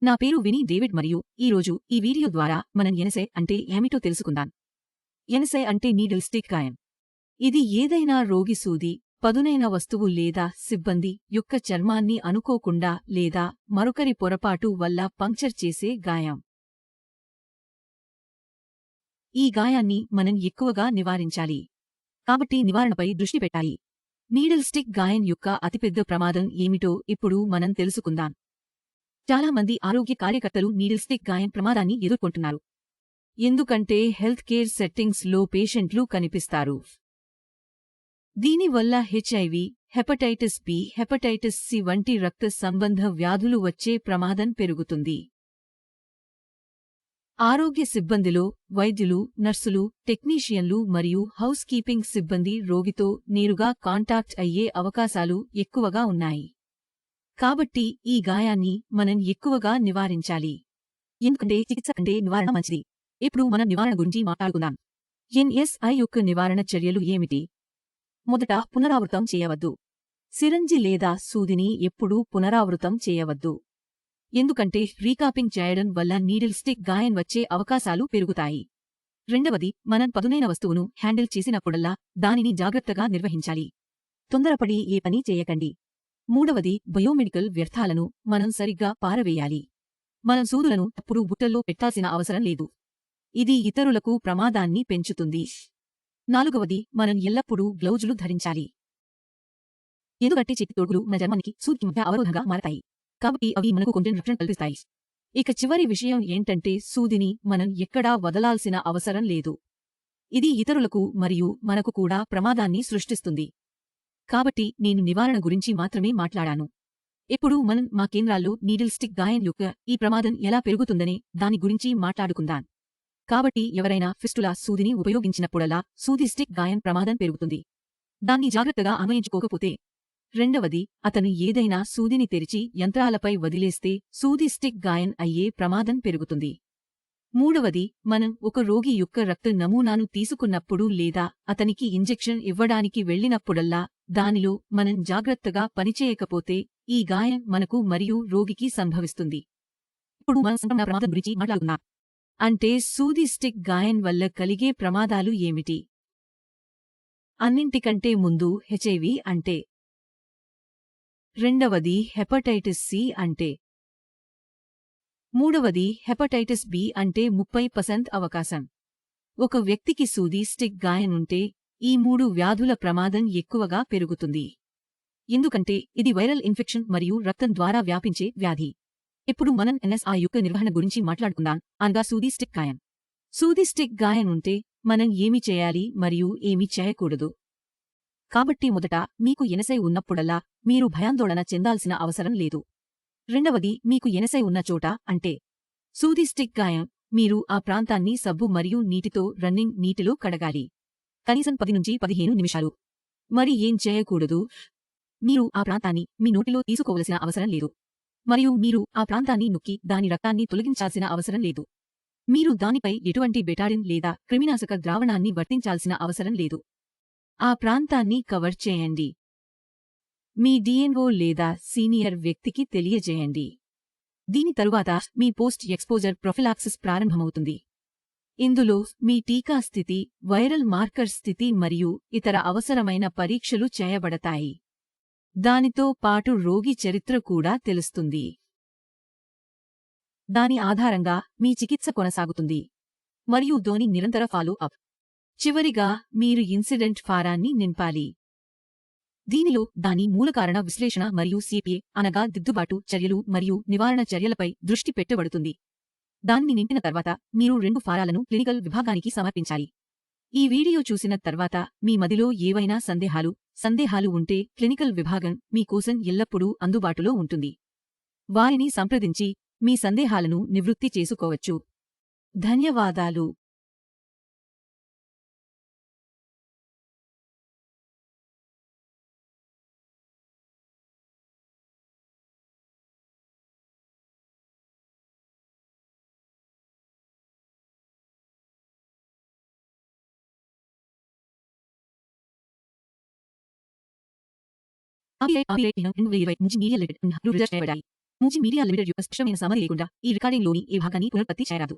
నా పేరు వినీ డేవిడ్ మరియు ఈరోజు ఈ వీడియో ద్వారా మనం ఎన్ఎస్ఏ అంటే ఏమిటో తెలుసుకుందాం. ఎన్ఎస్ఏ అంటే నీడిల్ స్టిక్ గాయం. ఇది ఏదైనా రోగి సూది, పదునైన వస్తువు లేదా సిబ్బంది యొక్క చర్మాన్ని అనుకోకుండా లేదా మరొకరి పొరపాటు వల్ల పంక్చర్ చేసే గాయం. ఈ గాయాన్ని మనం ఎక్కువగా నివారించాలి. కాబట్టి నివారణపై దృష్టి పెట్టాలి. నీడిల్ స్టిక్ గాయం యొక్క అతిపెద్ద ప్రమాదం ఏమిటో ఇప్పుడు మనం తెలుసుకుందాం. చాలా మంది ఆరోగ్య కార్యకర్తలు నీడిల్ స్టిక్ గాయం ప్రమాదాన్ని ఎదుర్కొంటున్నారు. ఎందుకంటే హెల్త్ కేర్ సెట్టింగ్స్ లో పేషెంట్లు కనిపిస్తారు. దీనివల్ల HIV, hepatitis B, hepatitis C వంటి రక్త సంబంధ వ్యాధులు వచ్చే ప్రమాదం పెరుగుతుంది. ఆరోగ్య సిబ్బందిలో వైద్యులు, నర్సులు, టెక్నీషియన్లు మరియు హౌస్ కీపింగ్ సిబ్బంది రోగితో నేరుగా కాంటాక్ట్ అయ్యే అవకాశాలు ఎక్కువగా ఉన్నాయి. కాబట్టి ఈ గాయాన్ని మనం ఎక్కువగా నివారించాలి. ఎందుకంటే చికిత్స కంటే నివారణ మంచిది. ఇప్పుడు మనం నివారణ గురించి మాట్లాడుకుందాం. ఎన్ఎస్ఐ యొక్క నివారణ చర్యలు ఏమిటి? మొదట, పునరావృతం చేయవద్దు. సిరంజి లేదా సూదిని ఎప్పుడూ పునరావృతం చేయవద్దు. ఎందుకంటే రీకాపింగ్ చేయడం వల్ల నీడిల్ స్టిక్ గాయం వచ్చే అవకాశాలు పెరుగుతాయి. రెండవది, మనం పదునైన వస్తువును హ్యాండిల్ చేసినప్పుడల్లా దానిని జాగ్రత్తగా నిర్వహించాలి. తొందరపడి ఏ పని చేయకండి. మూడవది, బయోమెడికల్ వ్యర్థాలను మనం సరిగ్గా పారవేయాలి. మనం సూదులను తప్పుడు బుట్టల్లో పెట్టాల్సిన అవసరం లేదు. ఇది ఇతరులకు ప్రమాదాన్ని పెంచుతుంది. నాలుగవది, మనం ఎల్లప్పుడూ గ్లౌజులు ధరించాలి. ఎందుకంటే చేతి తోడుగులు మన చర్మానికి సూదికి మధ్య అవరోధంగా మారతాయి. కాబట్టి అవి మనకు కొంచెం రక్షణ కల్పిస్తాయి. ఇక చివరి విషయం ఏంటంటే సూదిని మనం ఎక్కడా వదలాల్సిన అవసరం లేదు. ఇది ఇతరులకు మరియు మనకు కూడా ప్రమాదాన్ని సృష్టిస్తుంది. కాబట్టి నేను నివారణ గురించి మాత్రమే మాట్లాడాను. ఇప్పుడు మనం మా కేంద్రాల్లో నీడిల్ స్టిక్ గాయం యొక్క ఈ ప్రమాదం ఎలా పెరుగుతుందనే దాని గురించి మాట్లాడుకుందాం. కాబట్టి ఎవరైనా ఫిస్టులా సూదిని ఉపయోగించినప్పుడల్లా సూది స్టిక్ గాయం ప్రమాదం పెరుగుతుంది. దాన్ని జాగ్రత్తగా అన్వయించుకోకపోతే. రెండవది, అతను ఏదైనా సూదిని తెరిచి యంత్రాలపై వదిలేస్తే సూది స్టిక్ గాయం అయ్యే ప్రమాదం పెరుగుతుంది. మూడవది, మనం ఒక రోగి యొక్క రక్త నమూనాను తీసుకున్నప్పుడు లేదా అతనికి ఇంజెక్షన్ ఇవ్వడానికి వెళ్లినప్పుడల్లా దానిలో మనం జాగ్రత్తగా పనిచేయకపోతే ఈ గాయం మనకు మరియు రోగికి సంభవిస్తుంది. ఇప్పుడు మనం సంక్రమణ ప్రమాదం గురించి మాట్లాడుకుందాం. అంటే సూది స్టిక్ గాయం వల్ల కలిగే ప్రమాదాలు ఏమిటి? అన్నింటికంటే ముందు హెచ్ఐవి అంటే. రెండవది, హెపటైటిస్ సి అంటే. మూడవది, హెపటైటిస్ బి అంటే 30% అవకాశం. ఒక వ్యక్తికి సూది స్టిక్ గాయనుంటే ఈ 3 వ్యాధుల ప్రమాదం ఎక్కువగా పెరుగుతుంది. ఎందుకంటే ఇది వైరల్ ఇన్ఫెక్షన్ మరియు రక్తం ద్వారా వ్యాపించే వ్యాధి. ఇప్పుడు మనం ఎన్ఎస్ఐ యొక్క నిర్వహణ గురించి మాట్లాడుకుందాం, అనగా సూది స్టిక్ గాయం. సూది స్టిక్ గాయనుంటే మనం ఏమి చేయాలి మరియు ఏమి చేయకూడదు? కాబట్టి మొదట, మీకు ఎన్ఎస్ఐ ఉన్నప్పుడల్లా మీరు భయాందోళన చెందాల్సిన అవసరం లేదు. రెండవది, మీకు ఎన్ఎస్ఐ ఉన్న చోట అంటే సూది స్టిక్ గాయం, మీరు ఆ ప్రాంతాన్ని సబ్బు మరియు నీటితో రన్నింగ్ నీటిలో కడగాలి. కనీసం 10 నుంచి 15 నిమిషాలు. మరి ఏం చేయకూడదు? మీరు ఆ ప్రాంతాన్ని మీ నోటిలో తీసుకోవలసిన అవసరం లేదు. మరియు మీరు ఆ ప్రాంతాన్ని నొక్కి దాని రక్తాన్ని తొలగించాల్సిన అవసరం లేదు. మీరు దానిపై ఎటువంటి బెటాడిన్ లేదా క్రిమినాశక ద్రావణాన్ని వర్తించాల్సిన అవసరం లేదు. ఆ ప్రాంతాన్ని కవర్ చేయండి. మీ డిఎన్ఓ లేదా సీనియర్ వ్యక్తికి తెలియజేయండి. దీని తరువాత మీ పోస్ట్ ఎక్స్పోజర్ ప్రొఫిలాక్సిస్ ప్రారంభమవుతుంది. ఇందులో మీ టీకా స్థితి, వైరల్ మార్కర్ స్థితి మరియు ఇతర అవసరమైన పరీక్షలు చేయబడతాయి. దానితో పాటు రోగి చరిత్ర కూడా తెలుస్తుంది. దాని ఆధారంగా మీ చికిత్స కొనసాగుతుంది మరియు దాని నిరంతర ఫాలో అప్. చివరిగా, మీరు ఇన్సిడెంట్ ఫారాన్ని నింపాలి. దీనిలో దాని మూలకారణ విశ్లేషణ మరియు సిపిఏ అనగా దిద్దుబాటు చర్యలు మరియు నివారణ చర్యలపై దృష్టి పెట్టబడుతుంది. దాన్ని నింపిన తర్వాత మీరు 2 ఫారాలను క్లినికల్ విభాగానికి సమర్పించాలి. ఈ వీడియో చూసిన తర్వాత మీ మదిలో ఏవైనా సందేహాలు ఉంటే క్లినికల్ విభాగం మీ కోసం ఎల్లప్పుడూ అందుబాటులో ఉంటుంది. వారిని సంప్రదించి మీ సందేహాలను నివృత్తి చేసుకోవచ్చు. ధన్యవాదాలు. కాపీరైట్ 2020 నుంచి మీడియా లిమిటెడ్ రిజర్వ్ చేయబడ్డాయి. మూచి మీడియా లిమిటెడ్ యొక్క స్పష్టమైన సమ్మతి లేకుండా ఈ రికార్డింగ్లోని ఏ భాగాన్ని పునరుత్పత్తి చేయరాదు.